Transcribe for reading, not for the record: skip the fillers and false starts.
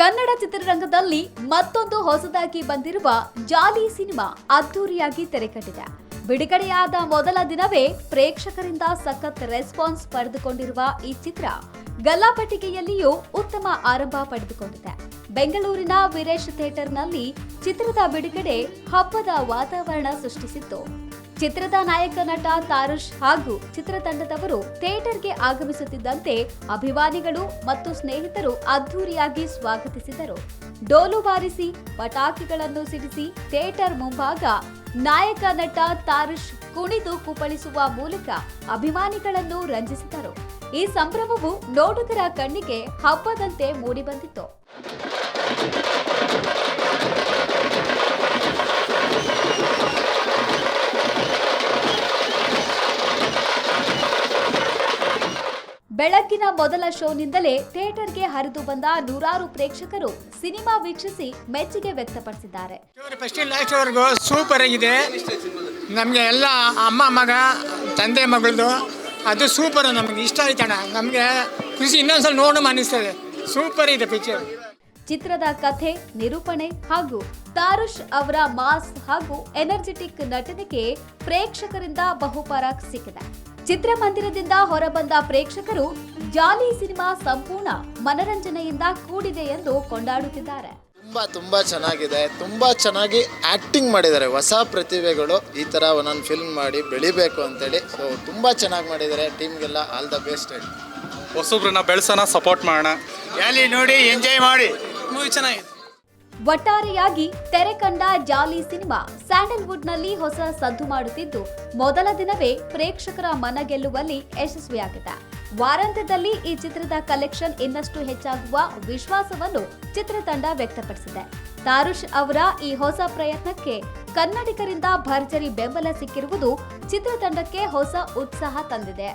ಕನ್ನಡ ಚಿತ್ರರಂಗದಲ್ಲಿ ಮತ್ತೊಂದು ಹೊಸದಾಗಿ ಬಂದಿರುವ ಜಾಲಿ ಸಿನಿಮಾ ಅದ್ದೂರಿಯಾಗಿ ತೆರೆಕಂಡಿದೆ. ಬಿಡುಗಡೆಯಾದ ಮೊದಲ ದಿನವೇ ಪ್ರೇಕ್ಷಕರಿಂದ ಸಖತ್ ರೆಸ್ಪಾನ್ಸ್ ಪಡೆದುಕೊಂಡಿರುವ ಈ ಚಿತ್ರ ಗಲ್ಲಾಪೆಟ್ಟಿಗೆಯಲ್ಲಿಯೂ ಉತ್ತಮ ಆರಂಭ ಪಡೆದುಕೊಂಡಿದೆ. ಬೆಂಗಳೂರಿನ ವೀರೇಶ್ ಥಿಯೇಟರ್ನಲ್ಲಿ ಚಿತ್ರದ ಬಿಡುಗಡೆ ಹಬ್ಬದ ವಾತಾವರಣ ಸೃಷ್ಟಿಸಿತ್ತು. ಚಿತ್ರದ ನಾಯಕ ನಟ ತಾರುಷ್ ಹಾಗೂ ಚಿತ್ರತಂಡದವರು ಥಿಯೇಟರ್ಗೆ ಆಗಮಿಸುತ್ತಿದ್ದಂತೆ ಅಭಿಮಾನಿಗಳು ಮತ್ತು ಸ್ನೇಹಿತರು ಅದ್ದೂರಿಯಾಗಿ ಸ್ವಾಗತಿಸಿದರು. ಡೋಲು ಬಾರಿಸಿ ಪಟಾಕಿಗಳನ್ನು ಸಿಡಿಸಿ ಥಿಯೇಟರ್ ಮುಂಭಾಗ ನಾಯಕ ನಟ ತಾರುಷ್ ಕುಣಿದು ಕುಪ್ಪಳಿಸುವ ಮೂಲಕ ಅಭಿಮಾನಿಗಳನ್ನು ರಂಜಿಸಿದರು. ಈ ಸಂಭ್ರಮವು ನೋಡುಗರ ಕಣ್ಣಿಗೆ ಹಬ್ಬದಂತೆ ಮೂಡಿಬಂದಿತ್ತು. ಬೆಳಗ್ಗಿನ ಮೊದಲ ಶೋನಿಂದಲೇ ಥಿಯೇಟರ್ಗೆ ಹರಿದು ಬಂದ ನೂರಾರು ಪ್ರೇಕ್ಷಕರು ಸಿನಿಮಾ ವೀಕ್ಷಿಸಿ ಮೆಚ್ಚುಗೆ ವ್ಯಕ್ತಪಡಿಸಿದ್ದಾರೆ. ಸೂಪರ್ ಆಗಿದೆ. ನಮಗೆ ಎಲ್ಲ ಅಮ್ಮ ಮಗ ತಂದೆ ಮಗಳದು ಅದು ಸೂಪರ್. ನಮಗೆ ಇಷ್ಟ ಆಯ್ತಣ್ಣ. ನಮಗೆ ಖುಷಿ ಇನ್ನೊಂದ್ಸಲ ನೋಡೋಣ ಅನಿಸ್ತದೆ. ಸೂಪರ್ ಇದೆ ಪಿಕ್ಚರ್. ಚಿತ್ರದ ಕಥೆ, ನಿರೂಪಣೆ ಹಾಗೂ ತಾರುಷ್ ಅವರ ಮಾಸ್ ಹಾಗೂ ಎನರ್ಜೆಟಿಕ್ ನಟನೆಗೆ ಪ್ರೇಕ್ಷಕರಿಂದ ಬಹುಪರಾಕ್ ಸಿಕ್ಕಿದೆ. ಚಿತ್ರಮಂದಿರದಿಂದ ಹೊರಬಂದ ಪ್ರೇಕ್ಷಕರು ಜಾಲಿ ಸಿನಿಮಾ ಸಂಪೂರ್ಣ ಮನರಂಜನೆಯಿಂದ ಕೂಡಿದೆ ಎಂದು ಕೊಂಡಾಡುತ್ತಿದ್ದಾರೆ. ತುಂಬಾ ಚೆನ್ನಾಗಿದೆ. ತುಂಬಾ ಚೆನ್ನಾಗಿ ಆಕ್ಟಿಂಗ್ ಮಾಡಿದ್ದಾರೆ. ಹೊಸ ಪ್ರತಿಭೆಗಳು ಈ ತರ ಒಂದೊಂದು ಫಿಲ್ಮ್ ಮಾಡಿ ಬೆಳಿಬೇಕು ಅಂತೇಳಿ. ಸೊ ತುಂಬಾ ಚೆನ್ನಾಗಿ ಮಾಡಿದ್ದಾರೆ. ಟೀಮ್ಗೆಲ್ಲ ಆಲ್ ದ ಬೆಸ್ಟ್. ಹೊಸಬ್ರನ್ನ ಬೆಳೆಸೋಣ, ಸಪೋರ್ಟ್ ಮಾಡೋಣ. ಜಾಲಿ ನೋಡಿ ಎಂಜಾಯ್ ಮಾಡಿ. ಮೂವಿ ಚೆನ್ನಾಗಿದೆ. ಒಟ್ಟಾರೆಯಾಗಿ ತೆರೆ ಕಂಡ ಜಾಲಿ ಸಿನಿಮಾ ಸ್ಯಾಂಡಲ್ವುಡ್ನಲ್ಲಿ ಹೊಸ ಸದ್ದು ಮಾಡುತ್ತಿದ್ದು ಮೊದಲ ದಿನವೇ ಪ್ರೇಕ್ಷಕರ ಮನ ಗೆಲ್ಲುವಲ್ಲಿ ಯಶಸ್ವಿಯಾಗಿದೆ. ವಾರಾಂತ್ಯದಲ್ಲಿ ಈ ಚಿತ್ರದ ಕಲೆಕ್ಷನ್ ಇನ್ನಷ್ಟು ಹೆಚ್ಚಾಗುವ ವಿಶ್ವಾಸವನ್ನು ಚಿತ್ರತಂಡ ವ್ಯಕ್ತಪಡಿಸಿದೆ. ತಾರುಷ್ ಅವರ ಈ ಹೊಸ ಪ್ರಯತ್ನಕ್ಕೆ ಕನ್ನಡಿಗರಿಂದ ಭರ್ಜರಿ ಬೆಂಬಲ ಸಿಕ್ಕಿರುವುದು ಚಿತ್ರತಂಡಕ್ಕೆ ಹೊಸ ಉತ್ಸಾಹ ತಂದಿದೆ.